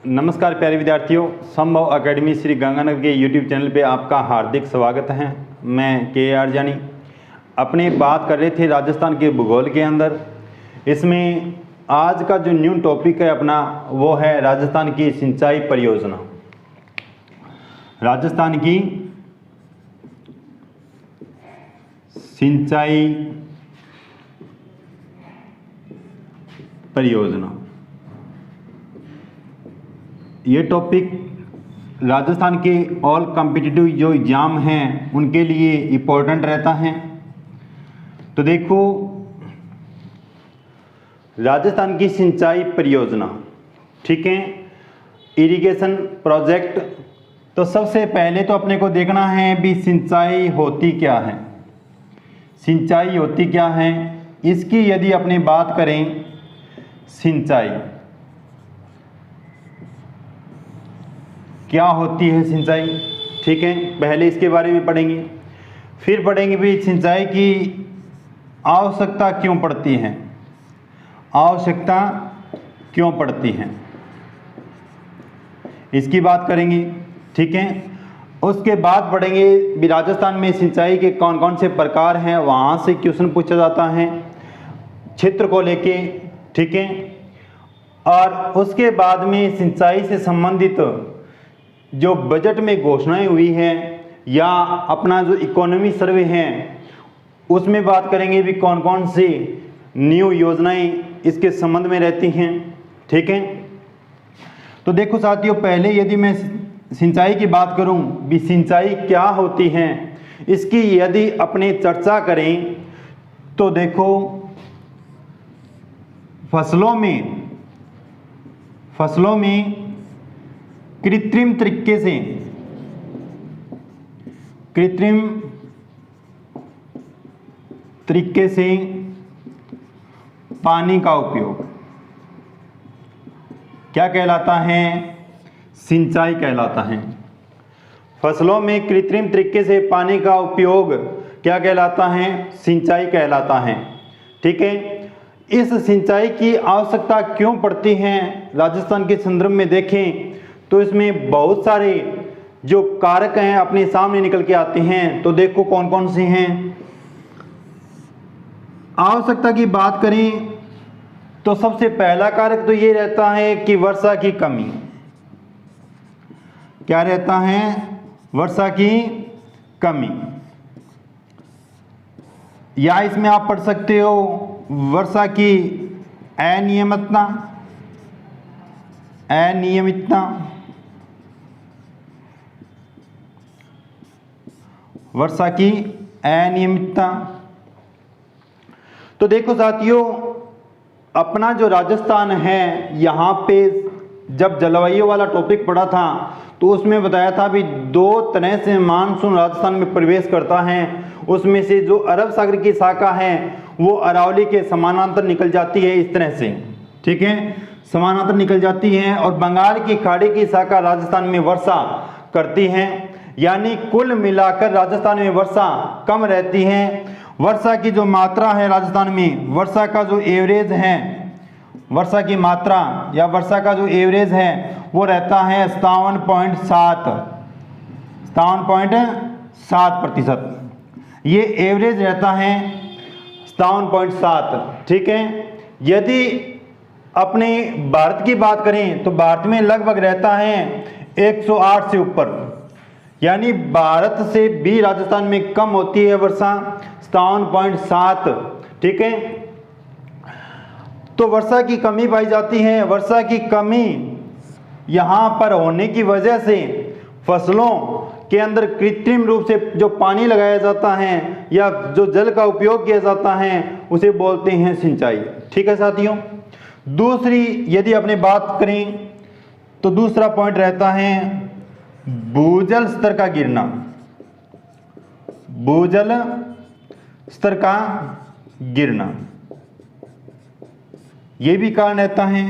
नमस्कार प्यारे विद्यार्थियों, संभव अकेडमी श्री गंगानगर के यूट्यूब चैनल पे आपका हार्दिक स्वागत है। मैं के आर जानी। अपने बात कर रहे थे राजस्थान के भूगोल के अंदर। इसमें आज का जो न्यू टॉपिक है अपना वो है राजस्थान की सिंचाई परियोजना। राजस्थान की सिंचाई परियोजना, ये टॉपिक राजस्थान के ऑल कॉम्पिटिटिव जो एग्ज़ाम हैं उनके लिए इम्पोर्टेंट रहता है। तो देखो, राजस्थान की सिंचाई परियोजना, ठीक है, इरिगेशन प्रोजेक्ट। तो सबसे पहले तो अपने को देखना है भी सिंचाई होती क्या है। सिंचाई होती क्या है, इसकी यदि अपनी बात करें, सिंचाई क्या होती है सिंचाई, ठीक है, पहले इसके बारे में पढ़ेंगे। फिर पढ़ेंगे भी सिंचाई की आवश्यकता क्यों पड़ती है, आवश्यकता क्यों पड़ती है, इसकी बात करेंगे, ठीक है। उसके बाद पढ़ेंगे भी राजस्थान में सिंचाई के कौन कौन से प्रकार हैं, वहाँ से क्वेश्चन पूछा जाता है क्षेत्र को लेके, ठीक है। और उसके बाद में सिंचाई से संबंधित जो बजट में घोषणाएं हुई हैं या अपना जो इकोनॉमी सर्वे है उसमें बात करेंगे भी कौन कौन सी न्यू योजनाएं इसके संबंध में रहती हैं, ठीक है। तो देखो साथियों, पहले यदि मैं सिंचाई की बात करूं भी सिंचाई क्या होती है, इसकी यदि अपने चर्चा करें तो देखो, फसलों में कृत्रिम तरीके से पानी का उपयोग क्या कहलाता है, सिंचाई कहलाता है। फसलों में कृत्रिम तरीके से पानी का उपयोग क्या कहलाता है, सिंचाई कहलाता है, ठीक है। इस सिंचाई की आवश्यकता क्यों पड़ती है, राजस्थान के संदर्भ में देखें तो इसमें बहुत सारे जो कारक हैं अपने सामने निकल के आते हैं। तो देखो कौन कौन से हैं। आवश्यकता की बात करें तो सबसे पहला कारक तो ये रहता है कि वर्षा की कमी। क्या रहता है, वर्षा की कमी, या इसमें आप पढ़ सकते हो वर्षा की अनियमितता, वर्षा की अनियमितता। तो देखो साथियों, अपना जो राजस्थान है यहाँ पे जब जलवायु वाला टॉपिक पढ़ा था तो उसमें बताया था भी दो तरह से मानसून राजस्थान में प्रवेश करता है। उसमें से जो अरब सागर की शाखा है वो अरावली के समानांतर निकल जाती है, इस तरह से, ठीक है, समानांतर निकल जाती है। और बंगाल की खाड़ी की शाखा राजस्थान में वर्षा करती है। यानी कुल मिलाकर राजस्थान में वर्षा कम रहती है। वर्षा की जो मात्रा है राजस्थान में, वर्षा का जो एवरेज है, वर्षा की मात्रा या वर्षा का जो एवरेज है वो रहता है 57.7%। ये एवरेज रहता है 57.7, ठीक है। यदि अपने भारत की बात करें तो भारत में लगभग रहता है 108 से ऊपर, यानी भारत से भी राजस्थान में कम होती है वर्षा 57.7, ठीक है। तो वर्षा की कमी पाई जाती है। वर्षा की कमी यहाँ पर होने की वजह से फसलों के अंदर कृत्रिम रूप से जो पानी लगाया जाता है या जो जल का उपयोग किया जाता है उसे बोलते हैं सिंचाई, ठीक है साथियों। दूसरी यदि अपने बात करें तो दूसरा पॉइंट रहता है भूजल स्तर का गिरना। भूजल स्तर का गिरना, ये भी कारण रहता है।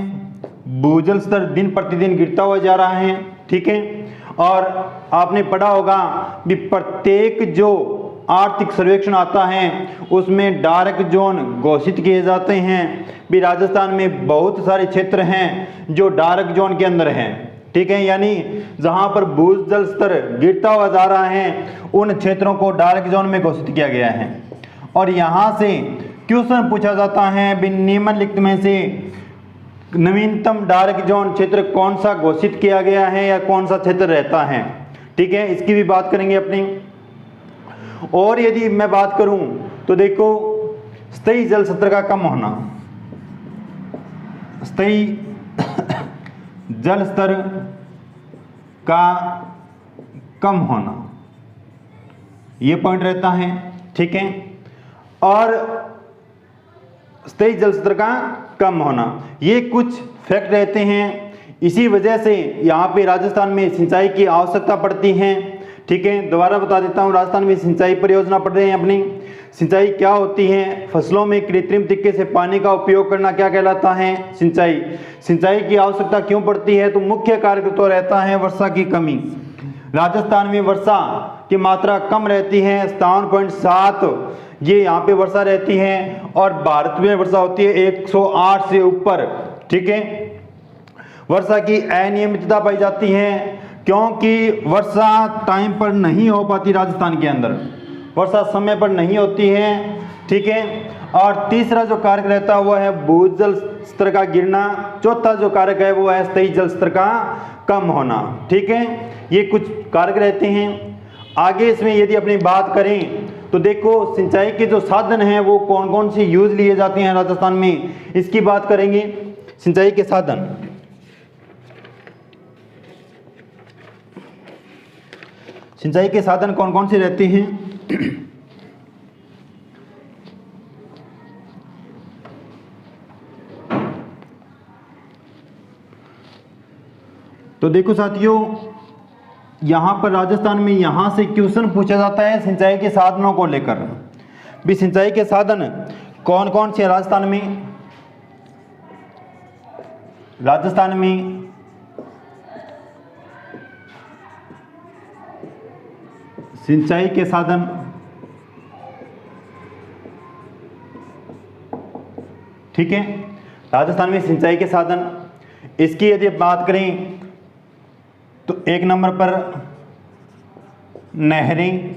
भूजल स्तर दिन प्रतिदिन गिरता हुआ जा रहा है, ठीक है। और आपने पढ़ा होगा कि प्रत्येक जो आर्थिक सर्वेक्षण आता है उसमें डार्क जोन घोषित किए जाते हैं। भी राजस्थान में बहुत सारे क्षेत्र हैं जो डार्क जोन के अंदर हैं, ठीक है, यानी जहां पर भूजल स्तर गिरता हुआ जा रहा है उन क्षेत्रों को डार्क जोन में घोषित किया गया है। और यहां से क्वेश्चन पूछा जाता है भी निम्नलिखित में से नवीनतम डार्क जोन क्षेत्र कौन सा घोषित किया गया है या कौन सा क्षेत्र रहता है, ठीक है, इसकी भी बात करेंगे अपनी। और यदि मैं बात करूं तो देखो स्थायी जल स्तर का कम होना, स्थायी जल स्तर का कम होना ये पॉइंट रहता है, ठीक है। और स्थायी जल स्तर का कम होना ये कुछ फैक्ट रहते हैं। इसी वजह से यहाँ पे राजस्थान में सिंचाई की आवश्यकता पड़ती है, ठीक है। दोबारा बता देता हूँ, राजस्थान में सिंचाई परियोजना पढ़ रहे हैं अपनी। सिंचाई क्या होती है? फसलों में कृत्रिम तरीके से पानी का उपयोग करना क्या कहलाता है? सिंचाई। सिंचाई की आवश्यकता क्यों पड़ती है? तो मुख्य कारण तो रहता है वर्षा की कमी। राजस्थान में वर्षा की मात्रा कम रहती है, 57.7 ये यहाँ पे वर्षा रहती है। और भारत में वर्षा होती है 108 से ऊपर, ठीक है। वर्षा की अनियमितता पाई जाती है क्योंकि वर्षा टाइम पर नहीं हो पाती राजस्थान के अंदर, वर्षा समय पर नहीं होती है, ठीक है। और तीसरा जो कारक रहता है वो है भूजल स्तर का गिरना। चौथा जो कारक है वो है स्थायी जल स्तर का कम होना, ठीक है। ये कुछ कारक रहते हैं। आगे इसमें यदि अपनी बात करें तो देखो सिंचाई के जो साधन हैं वो कौन कौन से यूज लिए जाते हैं राजस्थान में, इसकी बात करेंगे। सिंचाई के साधन, सिंचाई के साधन कौन कौन से रहते हैं? तो देखो साथियों, यहां पर राजस्थान में यहां से क्वेश्चन पूछा जाता है सिंचाई के साधनों को लेकर। भी सिंचाई के साधन कौन कौन से राजस्थान में? राजस्थान में सिंचाई के साधन ठीक है, राजस्थान में सिंचाई के साधन, इसकी यदि बात करें तो एक नंबर पर नहरें,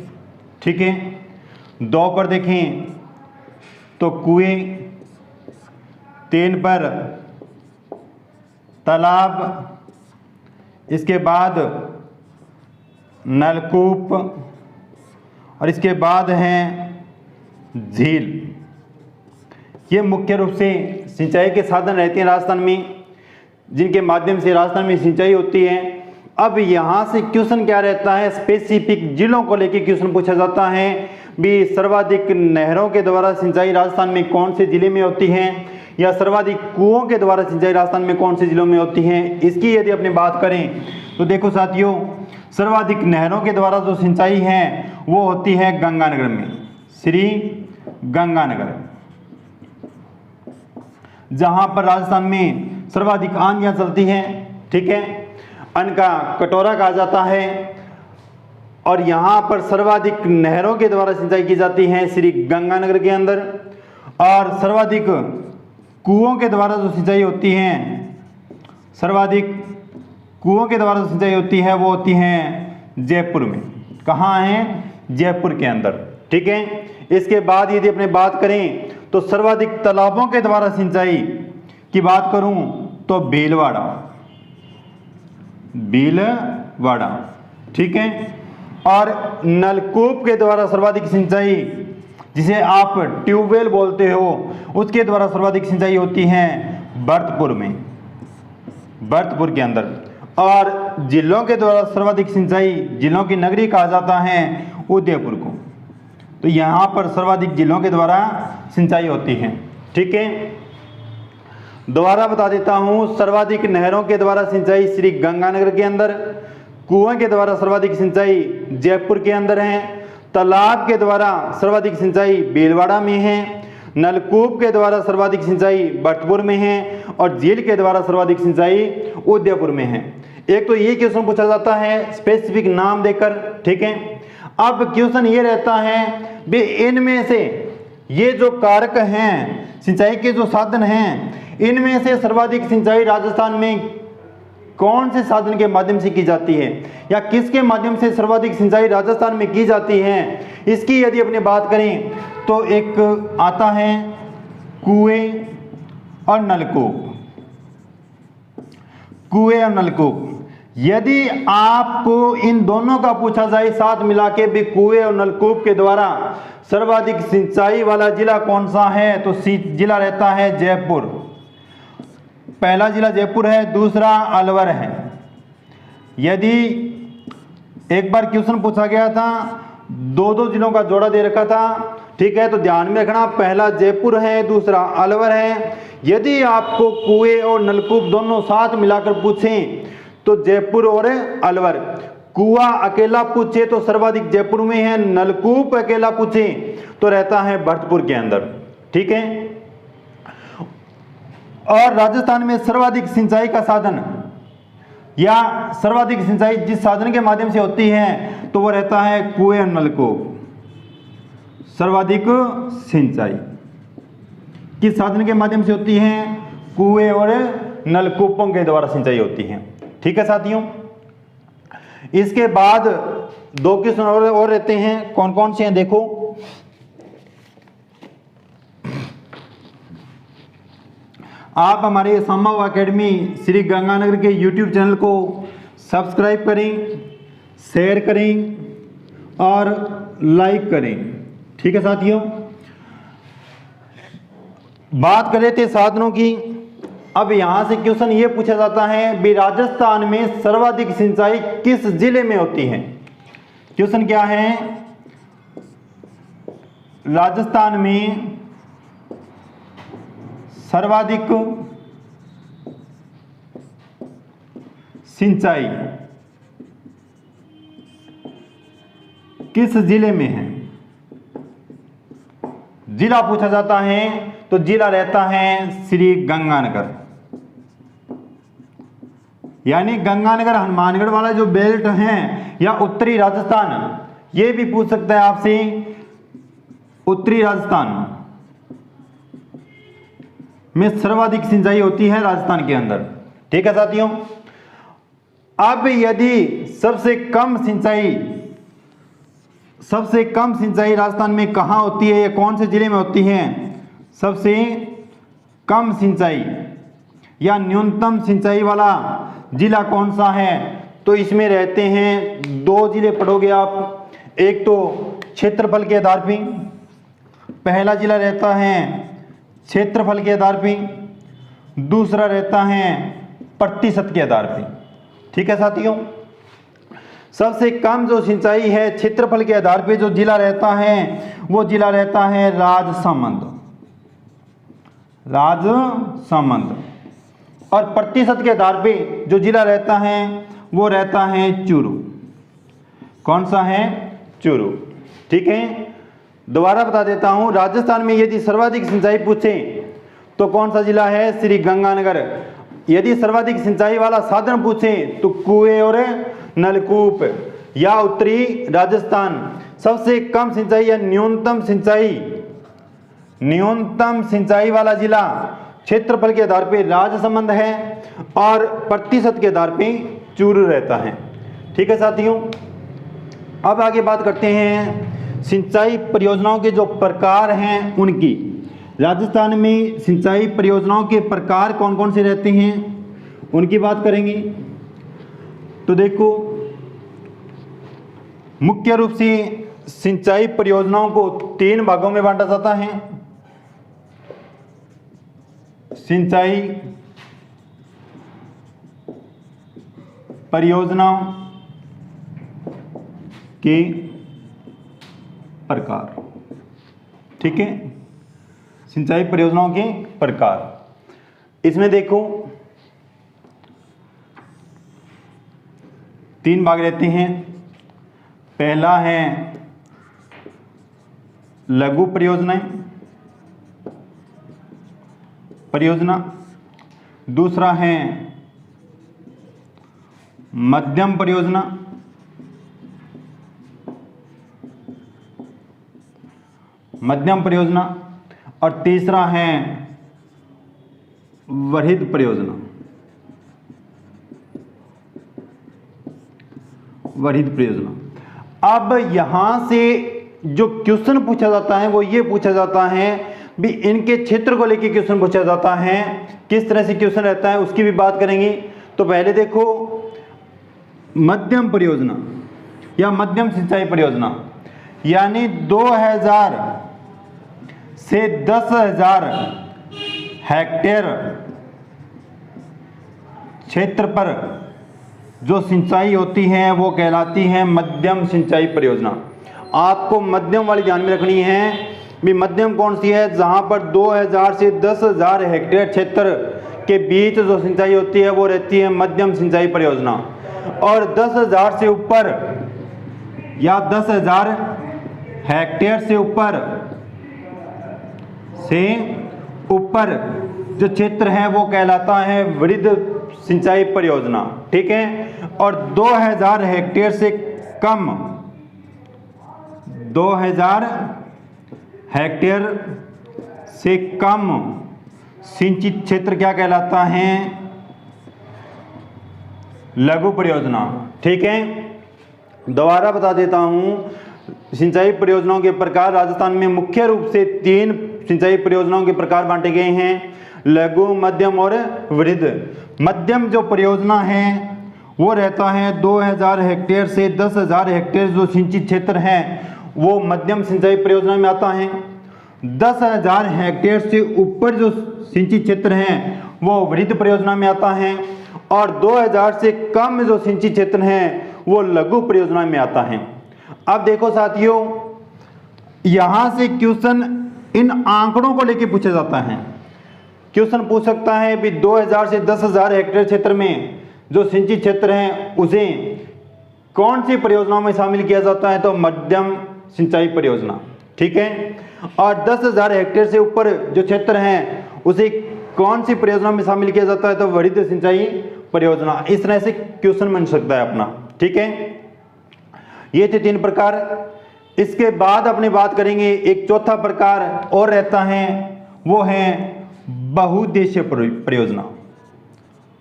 ठीक है। 2 पर देखें तो कुएं, 3 पर तालाब, इसके बाद नलकूप और इसके बाद हैं झील। ये मुख्य रूप से सिंचाई के साधन रहते हैं राजस्थान में, जिनके माध्यम से राजस्थान में सिंचाई होती है। अब यहाँ से क्वेश्चन क्या रहता है? स्पेसिफिक जिलों को लेकर क्वेश्चन पूछा जाता है। भी सर्वाधिक नहरों के द्वारा सिंचाई राजस्थान में कौन से जिले में होती है, या सर्वाधिक कुओं के द्वारा सिंचाई राजस्थान में कौन से जिलों में होती है, इसकी यदि अपनी बात करें तो देखो साथियों, सर्वाधिक नहरों के द्वारा जो सिंचाई है वो होती है गंगानगर में, श्री गंगानगर, जहां पर राजस्थान में सर्वाधिक आंधियां चलती हैं, ठीक है, अन्न का कटोरा कहा जाता है। और यहां पर सर्वाधिक नहरों के द्वारा सिंचाई की जाती है श्री गंगानगर के अंदर। और सर्वाधिक कुओं के द्वारा जो सिंचाई होती है, सर्वाधिक कुओं के द्वारा जो सिंचाई होती है वो होती है जयपुर में। कहाँ है? जयपुर के अंदर, ठीक है। इसके बाद यदि अपने बात करें तो सर्वाधिक तालाबों के द्वारा सिंचाई की बात करूं तो भीलवाड़ा, भीलवाड़ा, ठीक है। और नलकूप के द्वारा सर्वाधिक सिंचाई, जिसे आप ट्यूबवेल बोलते हो, उसके द्वारा सर्वाधिक सिंचाई होती है भरतपुर में, भरतपुर के अंदर। और जिलों के द्वारा सर्वाधिक सिंचाई, जिलों की नगरी कहा जाता है उदयपुर को। तो यहाँ पर सर्वाधिक जिलों के द्वारा सिंचाई होती है, ठीक है। दोबारा बता देता हूँ, सर्वाधिक नहरों के द्वारा सिंचाई श्री गंगानगर के अंदर, कुएं के द्वारा सर्वाधिक सिंचाई जयपुर के अंदर है, तालाब के द्वारा सर्वाधिक सिंचाई भीलवाड़ा में है, नलकूप के द्वारा सर्वाधिक सिंचाई भरतपुर में है, और झील के द्वारा सर्वाधिक सिंचाई उदयपुर में है। एक तो ये क्वेश्चन पूछा जाता है स्पेसिफिक नाम देकर, ठीक है। अब क्वेश्चन ये रहता है भी इनमें से ये जो कारक हैं, सिंचाई के जो साधन हैं, इनमें से सर्वाधिक सिंचाई राजस्थान में कौन से साधन के माध्यम से की जाती है, या किसके माध्यम से सर्वाधिक सिंचाई राजस्थान में की जाती है। इसकी यदि अपनी बात करें तो एक आता है कुएं और नलकूप। कुएं और नलकूप, यदि आपको इन दोनों का पूछा जाए साथ मिला के भी कुएं और नलकूप के द्वारा सर्वाधिक सिंचाई वाला जिला कौन सा है, तो जिला रहता है जयपुर। पहला जिला जयपुर है, दूसरा अलवर है। यदि एक बार क्वेश्चन पूछा गया था, दो जिलों का जोड़ा दे रखा था, ठीक है, तो ध्यान में रखना, पहला जयपुर है, दूसरा अलवर है। यदि आपको कुएं और नलकूप दोनों साथ मिलाकर पूछें तो जयपुर और अलवर। कुआं अकेला पूछे तो सर्वाधिक जयपुर में है, नलकूप अकेला पूछे तो रहता है भरतपुर के अंदर, ठीक है। और राजस्थान में सर्वाधिक सिंचाई का साधन या सर्वाधिक सिंचाई जिस साधन के माध्यम से होती है तो वो रहता है कुएं और नलकूप। सर्वाधिक सिंचाई किस साधन के माध्यम से होती है, कुएं और नलकूपों के द्वारा सिंचाई होती है, ठीक है साथियों। इसके बाद दो क्वेश्चन और रहते हैं, कौन कौन से हैं देखो। आप हमारे संभव एकेडमी श्री गंगानगर के YouTube चैनल को सब्सक्राइब करें, शेयर करें और लाइक करें, ठीक है साथियों। बात कर रहे थे साधनों की। अब यहां से क्वेश्चन ये पूछा जाता है भी राजस्थान में सर्वाधिक सिंचाई किस जिले में होती है। क्वेश्चन क्या है, राजस्थान में सर्वाधिक सिंचाई किस जिले में है। जिला पूछा जाता है तो जिला रहता है श्री गंगानगर, यानी गंगानगर हनुमानगढ़ वाला जो बेल्ट है या उत्तरी राजस्थान, ये भी पूछ सकता है आपसे, उत्तरी राजस्थान में सर्वाधिक सिंचाई होती है राजस्थान के अंदर, ठीक है साथियों। अब यदि सबसे कम सिंचाई राजस्थान में कहां होती है या कौन से जिले में होती है, सबसे कम सिंचाई या न्यूनतम सिंचाई वाला जिला कौन सा है, तो इसमें रहते हैं दो जिले पढ़ोगे आप। एक तो क्षेत्रफल के आधार पे, पहला जिला रहता है क्षेत्रफल के आधार पे, दूसरा रहता है प्रतिशत के आधार पे, ठीक है साथियों। सबसे कम जो सिंचाई है क्षेत्रफल के आधार पे जो जिला रहता है वो जिला रहता है राजसमंद, और प्रतिशत के आधार पे जो जिला रहता है वो रहता है चूरू। कौन सा है, चूरू, ठीक है। दोबारा बता देता हूं, राजस्थान में यदि सर्वाधिक सिंचाई पूछे तो कौन सा जिला है, श्री गंगानगर। यदि सर्वाधिक सिंचाई वाला साधन पूछे तो कुएं और नलकूप या उत्तरी राजस्थान। सबसे कम सिंचाई या न्यूनतम सिंचाई वाला जिला क्षेत्रफल के आधार पे राजसमंद है और प्रतिशत के आधार पे चूरू रहता है, ठीक है साथियों। अब आगे बात करते हैं सिंचाई परियोजनाओं के जो प्रकार हैं उनकी। राजस्थान में सिंचाई परियोजनाओं के प्रकार कौन कौन से रहते हैं उनकी बात करेंगे। तो देखो, मुख्य रूप से सिंचाई परियोजनाओं को तीन भागों में बांटा जाता है। सिंचाई परियोजनाओं के प्रकार, ठीक है। सिंचाई परियोजनाओं के प्रकार, इसमें देखो तीन भाग रहते हैं। पहला है लघु परियोजना, दूसरा है मध्यम परियोजना मध्यम परियोजना, और तीसरा है वृहद परियोजना। वृहद परियोजना। अब यहां से जो क्वेश्चन पूछा जाता है वो ये पूछा जाता है भी इनके क्षेत्र को लेके क्वेश्चन पूछा जाता है, किस तरह से क्वेश्चन रहता है उसकी भी बात करेंगे। तो पहले देखो मध्यम परियोजना या मध्यम सिंचाई परियोजना, यानी 2000 से 10,000 हेक्टेयर क्षेत्र पर जो सिंचाई होती है वो कहलाती है मध्यम सिंचाई परियोजना। आपको मध्यम वाली ध्यान में रखनी है भी मध्यम कौन सी है, जहां पर 2000 से 10,000 हेक्टेयर क्षेत्र के बीच जो सिंचाई होती है वो रहती है मध्यम सिंचाई परियोजना। और 10,000 से ऊपर या 10,000 हेक्टेयर से ऊपर जो क्षेत्र है वो कहलाता है वृहद सिंचाई परियोजना। ठीक है। और 2000 हेक्टेयर से कम, 2000 हेक्टेयर से कम सिंचित क्षेत्र क्या कहलाता है, लघु परियोजना। ठीक है। दोबारा बता देता हूं, सिंचाई परियोजनाओं के प्रकार राजस्थान में मुख्य रूप से 3 सिंचाई परियोजनाओं के प्रकार बांटे गए हैं, लघु, मध्यम और वृहद। मध्यम जो परियोजना है वो रहता है 2000 हेक्टेयर से 10,000 हेक्टेयर जो सिंचित क्षेत्र है वो मध्यम सिंचाई परियोजना में आता है। 10,000 हेक्टेयर से ऊपर जो सिंचित क्षेत्र है वो वृहद परियोजना में आता है, और 2000 से कम जो सिंचित क्षेत्र है वो लघु परियोजना में आता है। अब देखो साथियों, यहां से क्वेश्चन इन आंकड़ों को लेकर पूछा जाता है। क्वेश्चन पूछ सकता है भी 2000 से 10,000 हेक्टेयर क्षेत्र में जो सिंचित क्षेत्र है उसे कौन सी परियोजनाओं में शामिल किया जाता है, तो मध्यम सिंचाई परियोजना। ठीक है। और 10,000 हेक्टेयर से ऊपर जो क्षेत्र है उसे कौन सी परियोजना में शामिल किया जाता है, तो वृहद सिंचाई परियोजना। इस तरह से क्वेश्चन बन सकता है अपना। ठीक है। ये थे 3 प्रकार। इसके बाद अपने बात करेंगे एक चौथा प्रकार और रहता है, वो है बहुउद्देशीय परियोजना।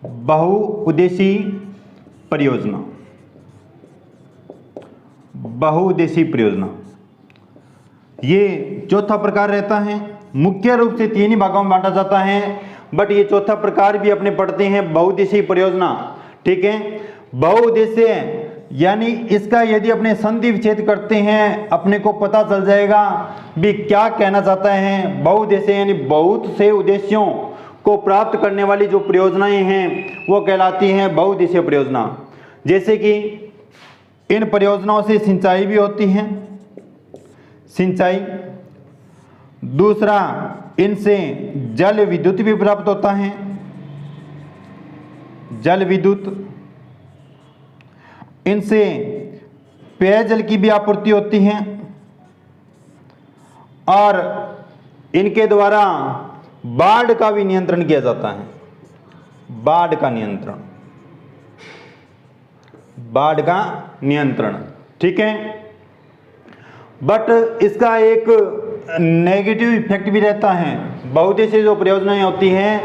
बहुउद्देशीय परियोजना, बहुउद्देशीय परियोजना ये चौथा प्रकार रहता है। मुख्य रूप से 3 ही भागों में बांटा जाता है, बट ये चौथा प्रकार भी अपने पढ़ते हैं बहुउद्देशीय परियोजना। ठीक है। बहुउद्देशीय यानी इसका यदि अपने संधि विच्छेद करते हैं अपने को पता चल जाएगा भी क्या कहना चाहता है। बहुउद्देशीय यानी बहुत से उद्देश्यों को प्राप्त करने वाली जो परियोजनाएं हैं वो कहलाती हैं बहुउद्देशीय परियोजना। जैसे कि इन परियोजनाओं से सिंचाई भी होती है, सिंचाई। दूसरा, इनसे जल विद्युत भी प्राप्त होता है, जल विद्युत। इनसे पेयजल की भी आपूर्ति होती है, और इनके द्वारा बाढ़ का भी नियंत्रण किया जाता है। बाढ़ का नियंत्रण, बाढ़ का नियंत्रण। ठीक है। बट इसका एक नेगेटिव इफेक्ट भी रहता है। बहुउद्देशीय जो परियोजनाएं होती हैं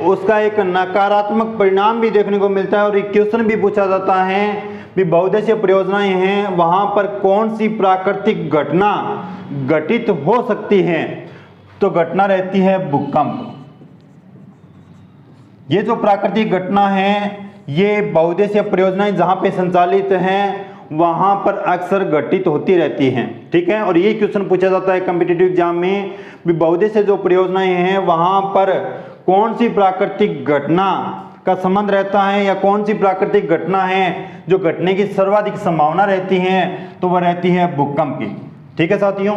उसका एक नकारात्मक परिणाम भी देखने को मिलता है, और एक क्वेश्चन भी पूछा जाता है भी बहुउद्देशीय परियोजनाएं हैं वहां पर कौन सी प्राकृतिक घटना घटित हो सकती है, तो घटना रहती है भूकंप। ये जो प्राकृतिक घटना है ये बहुउद्देशीय परियोजनाएं जहां पे संचालित हैं वहां पर अक्सर घटित होती रहती हैं। ठीक है। और ये क्वेश्चन पूछा जाता है कॉम्पिटिटिव एग्जाम में भी बहुउद्देशीय जो परियोजनाएं हैं वहां पर कौन सी प्राकृतिक घटना का संबंध रहता है, या कौन सी प्राकृतिक घटना है जो घटने की सर्वाधिक संभावना रहती है, तो वह रहती है भूकंप की। ठीक है साथियों।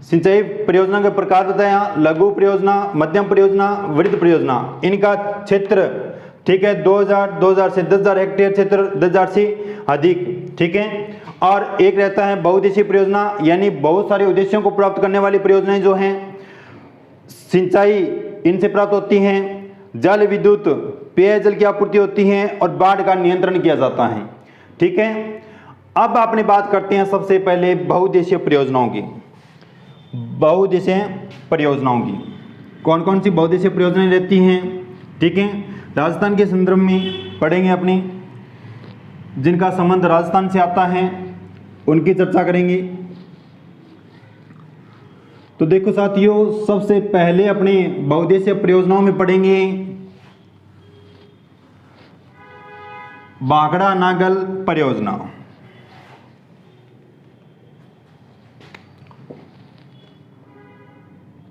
सिंचाई परियोजना के प्रकार बताया, लघु परियोजना, मध्यम परियोजना, वृहद परियोजना। इनका क्षेत्र ठीक है 2000 से 10,000 हेक्टेयर क्षेत्र, 10,000 से अधिक। ठीक है। और एक रहता है बहुउद्देशीय परियोजना, यानी बहुत सारे उद्देश्यों को प्राप्त करने वाली परियोजनाएं जो हैं सिंचाई इनसे प्राप्त होती हैं, जल विद्युत पेयजल की आपूर्ति होती है, और बाढ़ का नियंत्रण किया जाता है। ठीक है। अब आपने बात करते हैं सबसे पहले बहुउद्देशीय परियोजनाओं की। बहुउद्देशीय परियोजनाओं की। कौन कौन सी बहुउद्देशीय परियोजनाएं रहती हैं, ठीक है, राजस्थान के संदर्भ में पढ़ेंगे अपनी, जिनका संबंध राजस्थान से आता है उनकी चर्चा करेंगे। तो देखो साथियों, सबसे पहले अपनी बहुउद्देशीय परियोजनाओं में पढ़ेंगे बागड़ा नागल परियोजना।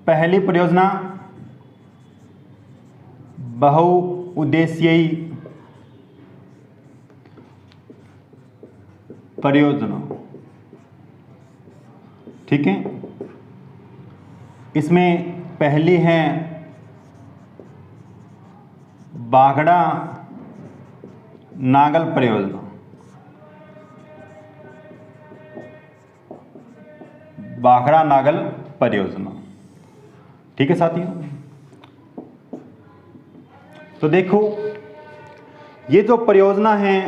पहली परियोजना बहुउद्देशीय परियोजना, ठीक है। इसमें पहली है बागड़ा नागल परियोजना। बागड़ा नागल परियोजना, ठीक है साथियों। तो देखो, ये जो परियोजना है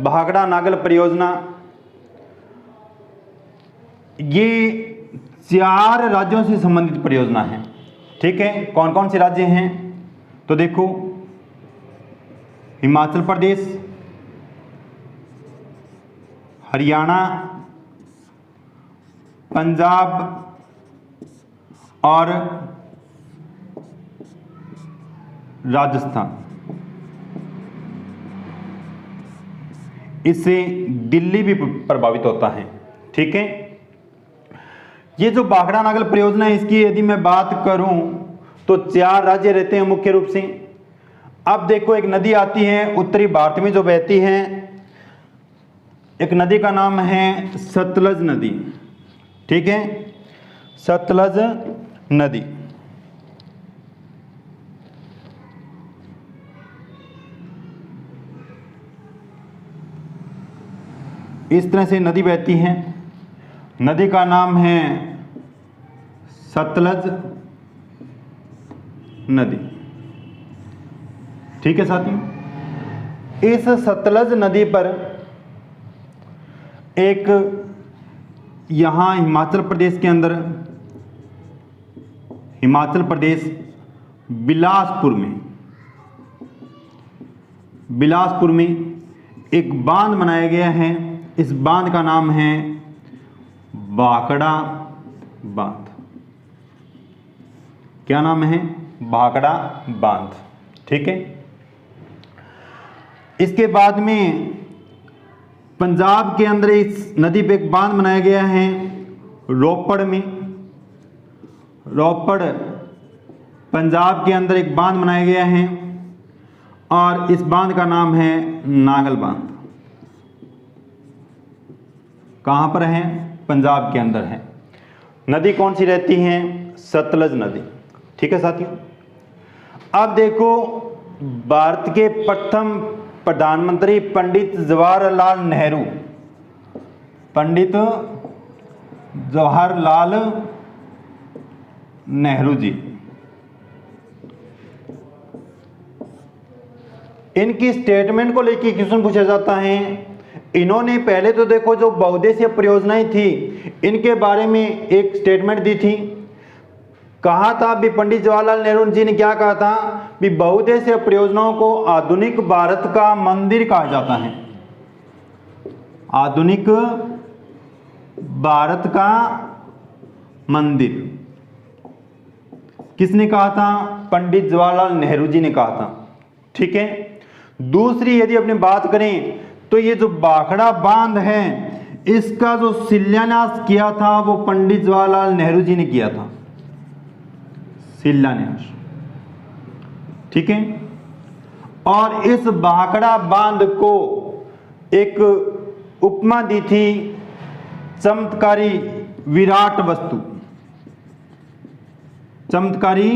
बागड़ा नागल परियोजना, ये 4 राज्यों से संबंधित परियोजना है, ठीक है। कौन कौन से राज्य हैं, तो देखो, हिमाचल प्रदेश, हरियाणा, पंजाब और राजस्थान। इससे दिल्ली भी प्रभावित होता है, ठीक है। ये जो बागड़ा नागल परियोजना है, इसकी यदि मैं बात करूं तो 4 राज्य रहते हैं मुख्य रूप से। अब देखो, एक नदी आती है उत्तरी भारत में जो बहती है, एक नदी का नाम है सतलज नदी, ठीक है, सतलज नदी। इस तरह से नदी बहती है, नदी का नाम है सतलज नदी, ठीक है साथियों। इस सतलज नदी पर एक यहां हिमाचल प्रदेश के अंदर, हिमाचल प्रदेश बिलासपुर में एक बांध बनाया गया है। इस बांध का नाम है बागड़ा बांध। क्या नाम है? बागड़ा बांध, ठीक है। इसके बाद में पंजाब के अंदर इस नदी पे एक बांध बनाया गया है रोपड़ में। रोपड़ पंजाब के अंदर एक बांध बनाया गया है और इस बांध का नाम है नागल बांध। कहां पर है? पंजाब के अंदर है। नदी कौन सी रहती है? सतलज नदी, ठीक है साथियों। अब देखो, भारत के प्रथम प्रधानमंत्री पंडित जवाहरलाल नेहरू, पंडित जवाहरलाल नेहरू जी, इनकी स्टेटमेंट को लेकर क्वेश्चन पूछा जाता है। इन्होंने पहले तो देखो, जो बहुउद्देशीय परियोजनाएं थी इनके बारे में एक स्टेटमेंट दी थी। कहा था भी, पंडित जवाहरलाल नेहरू जी ने क्या कहा था भी, बहुउद्देशीय परियोजनाओं को आधुनिक भारत का मंदिर कहा जाता है। आधुनिक भारत का मंदिर किसने कहा था? पंडित जवाहरलाल नेहरू जी ने कहा था, ठीक है। दूसरी यदि अपनी बात करें तो ये जो बागड़ा बांध है, इसका जो शिलान्यास किया था वो पंडित जवाहरलाल नेहरू जी ने किया था, शिलान्यास, ठीक है। और इस बागड़ा बांध को एक उपमा दी थी, चमत्कारी विराट वस्तु। चमत्कारी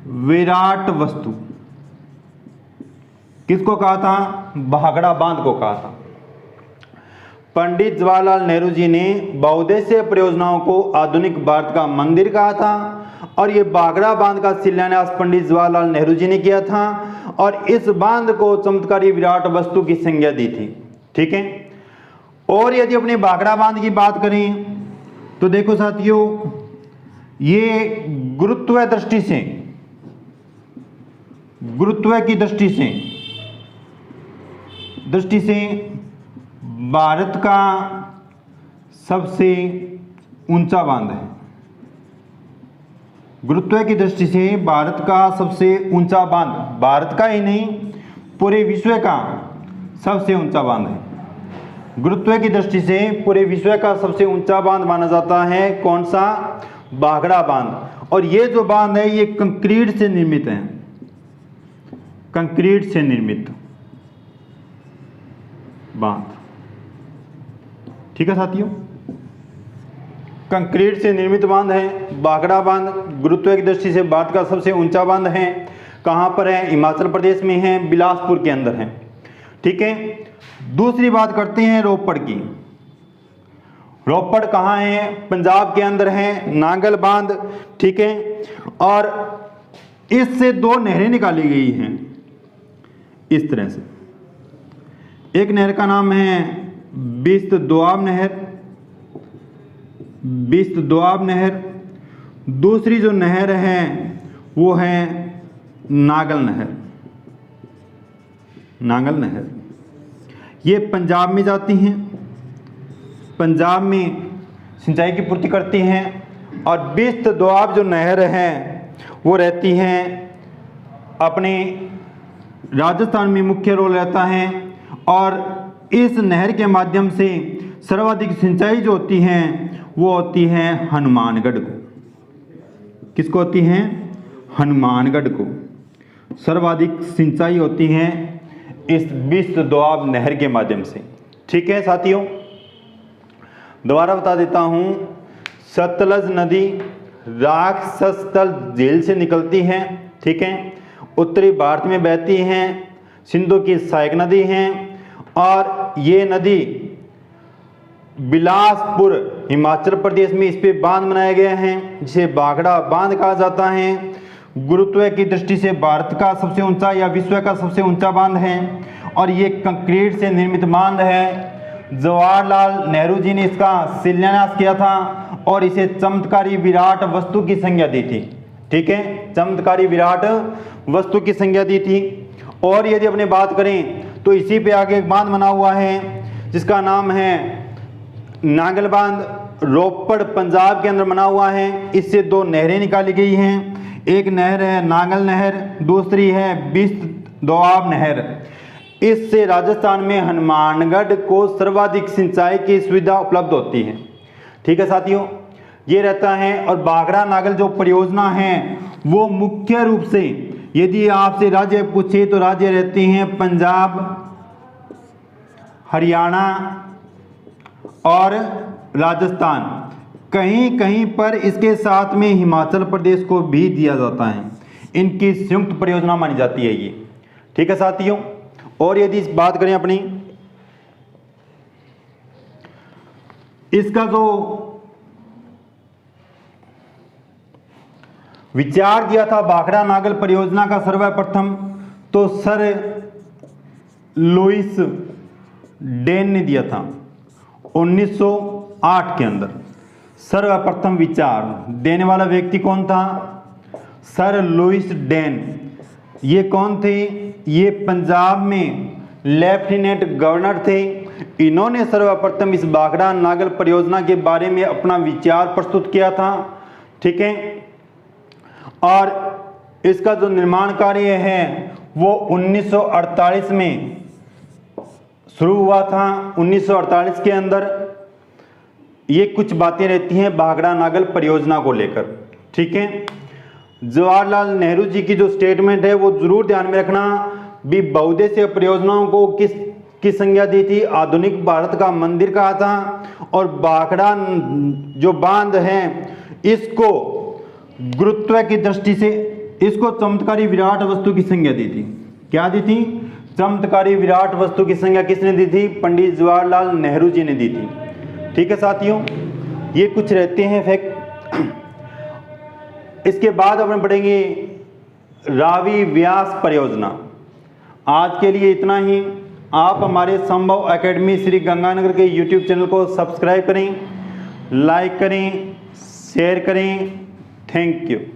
विराट वस्तु किसको कहा था? बागड़ा बांध को कहा था। पंडित जवाहरलाल नेहरू जी ने बहुउद्देशीय परियोजनाओं को आधुनिक भारत का मंदिर कहा था और ये बागड़ा बांध का शिलान्यास पंडित जवाहरलाल नेहरू जी ने किया था और इस बांध को चमत्कारी विराट वस्तु की संज्ञा दी थी, ठीक है। और यदि अपने बागड़ा बांध की बात करें तो देखो साथियों, ये गुरुत्व दृष्टि से, गुरुत्व की दृष्टि से भारत का सबसे ऊंचा बांध है। गुरुत्व की दृष्टि से भारत का सबसे ऊंचा बांध, भारत का ही नहीं पूरे विश्व का सबसे ऊंचा बांध है। गुरुत्व की दृष्टि से पूरे विश्व का सबसे ऊंचा बांध माना जाता है कौन सा? भाखड़ा बांध। और ये जो बांध है ये कंक्रीट से निर्मित है, कंक्रीट से निर्मित बांध। ठीक है साथियों, कंक्रीट से निर्मित बांध है भाखड़ा बांध। गुरुत्व की दृष्टि से भारत का सबसे ऊंचा बांध है। कहां पर है? हिमाचल प्रदेश में है, बिलासपुर के अंदर है। ठीक है, दूसरी बात करते हैं रोपड़ की। रोपड़ कहाँ है? पंजाब के अंदर है, नांगल बांध। ठीक है, और इससे दो नहरें निकाली गई हैं इस तरह से। एक नहर का नाम है बिस्त दोआब नहर, बिस्त दोआब नहर। दूसरी जो नहर है वो है नांगल नहर, नांगल नहर। ये पंजाब में जाती हैं, पंजाब में सिंचाई की पूर्ति करती हैं। और बिस्त दोआब जो नहर है वो रहती हैं अपने राजस्थान में, मुख्य रोल रहता है। और इस नहर के माध्यम से सर्वाधिक सिंचाई जो होती है वो होती है हनुमानगढ़ को। किसको होती है? हनुमानगढ़ को सर्वाधिक सिंचाई होती है इस बिस्त दोआब नहर के माध्यम से। ठीक है साथियों, दोबारा बता देता हूं, सतलज नदी राक्षस स्थल झील से निकलती है। ठीक है, उत्तरी भारत में बहती हैं, सिंधु की सहायक नदी हैं। और ये नदी बिलासपुर हिमाचल प्रदेश में इस पे बांध बनाए गए हैं जिसे भाखड़ा बांध कहा जाता है। गुरुत्व की दृष्टि से भारत का सबसे ऊंचा या विश्व का सबसे ऊंचा बांध है और ये कंक्रीट से निर्मित बांध है। जवाहरलाल नेहरू जी ने इसका शिलान्यास किया था और इसे चमत्कारी विराट वस्तु की संज्ञा दी थी। ठीक है, चमत्कारी विराट वस्तु की संज्ञा दी थी। और यदि अपने बात करें तो इसी पे आगे एक बांध बना हुआ है जिसका नाम है नांगल बांध, रोपड़ पंजाब के अंदर बना हुआ है। इससे दो नहरें निकाली गई हैं, एक नहर है नांगल नहर, दूसरी है बिस्त दोआब नहर। इससे राजस्थान में हनुमानगढ़ को सर्वाधिक सिंचाई की सुविधा उपलब्ध होती है। ठीक है साथियों, ये रहता है। और भाखड़ा नांगल जो परियोजना है वो मुख्य रूप से, यदि आपसे राज्य पूछे तो राज्य रहते हैं पंजाब, हरियाणा और राजस्थान। कहीं कहीं पर इसके साथ में हिमाचल प्रदेश को भी दिया जाता है। इनकी संयुक्त परियोजना मानी जाती है ये। ठीक है साथियों, और यदि बात करें अपनी इसका जो विचार दिया था भाखड़ा नांगल परियोजना का सर्वप्रथम, तो सर लुइस डेन ने दिया था 1908 के अंदर। सर्वप्रथम विचार देने वाला व्यक्ति कौन था? Sir Louis Dane. ये कौन थे? ये पंजाब में लेफ्टिनेंट गवर्नर थे। इन्होंने सर्वप्रथम इस भाखड़ा नांगल परियोजना के बारे में अपना विचार प्रस्तुत किया था। ठीक है, और इसका जो निर्माण कार्य है वो 1948 में शुरू हुआ था। 1948 के अंदर ये कुछ बातें रहती हैं भाखड़ा नांगल परियोजना को लेकर। ठीक है, जवाहरलाल नेहरू जी की जो स्टेटमेंट है वो जरूर ध्यान में रखना। भी बहुउद्देशीय परियोजनाओं को किस संज्ञा दी थी? आधुनिक भारत का मंदिर कहा था। और भाखड़ा जो बांध है इसको गुरुत्व की दृष्टि से इसको चमत्कारी विराट वस्तु की संज्ञा दी थी। क्या दी थी? चमत्कारी विराट वस्तु की संज्ञा किसने दी थी? पंडित जवाहरलाल नेहरू जी ने दी थी। ठीक है साथियों, ये कुछ रहते हैं फैक्ट। इसके बाद अपन पढ़ेंगे रावी व्यास परियोजना। आज के लिए इतना ही। आप हमारे संभव एकेडमी श्री गंगानगर के YouTube चैनल को सब्सक्राइब करें लाइक करें, शेयर करें। Thank you.